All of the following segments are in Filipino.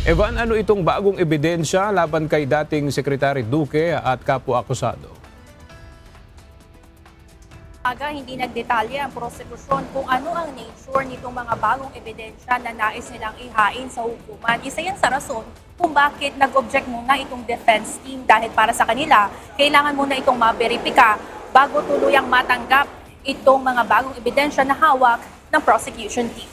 Evan, ano itong bagong ebidensya laban kay dating Secretary Duque at kapwa-akusado? Hindi nagdetalye ang prosekusyon kung ano ang nature nitong mga bagong ebidensya na nais nilang ihain sa hukuman. Isa yan sa rason kung bakit nag-object muna itong defense team dahil para sa kanila, kailangan muna itong maberipika bago tuluyang matanggap itong mga bagong ebidensya na hawak ng prosecution team.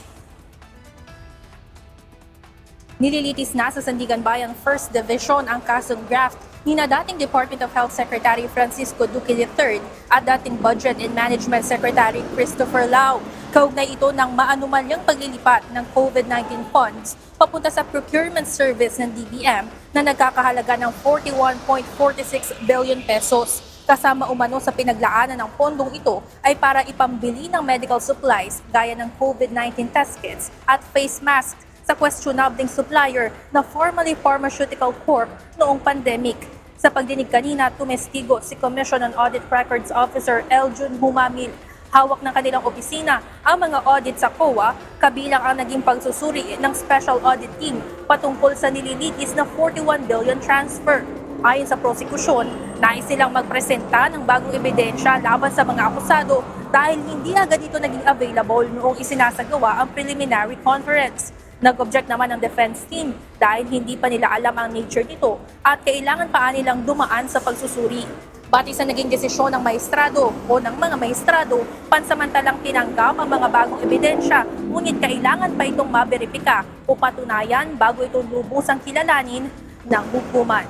Nililitis na sa Sandigan Bayan 1st Division ang kasong graft ni na dating Department of Health Secretary Francisco Duque III at dating Budget and Management Secretary Christopher Lau. Kaugnay ito ng maanumalyang paglilipat ng COVID-19 funds papunta sa procurement service ng DBM na nagkakahalaga ng 41.46 billion pesos. Kasama umano sa pinaglaanan ng pondong ito ay para ipambili ng medical supplies gaya ng COVID-19 test kits at face masks sa questionabling supplier na formerly Pharmaceutical Corp noong pandemic. Sa pagdinig kanina, tumestigo si Commission on Audit Records Officer Eljun Humamil. Hawak ng kanilang opisina ang mga audit sa COA, kabilang ang naging pagsusuri ng Special Audit Team patungkol sa nililitis na 41 billion transfer. Ayon sa prosekusyon, nais silang magpresenta ng bagong ebidensya laban sa mga akusado dahil hindi agad ito naging available noong isinasagawa ang preliminary conference. Nag-object naman ang defense team dahil hindi pa nila alam ang nature nito at kailangan pa nilang dumaan sa pagsusuri. Batay sa naging desisyon ng maestrado o ng mga maestrado, pansamantalang tinanggap ang mga bagong ebidensya, ngunit kailangan pa itong maberipika o patunayan bago ito lubusang kilalanin ng hukuman.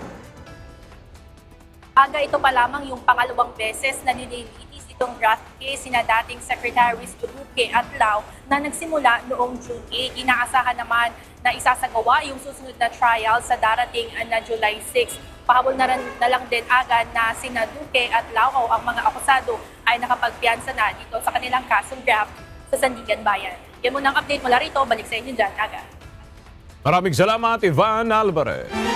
Aga ito pa lamang yung pangalawang beses na nililitis itong graft case sina dating Secretaries Duque at Lau na nagsimula noong June 8. Inaasahan naman na isasagawa yung susunod na trial sa darating na July 6. Pahabol na lang din agad na sina Duque at Lau ang mga akusado ay nakapagpiyansa na dito sa kanilang kasong graft sa Sandigan Bayan. Yan muna ang update mula rito. Balik sa inyo dyan, Aga. Maraming salamat, Ivan Alvarez.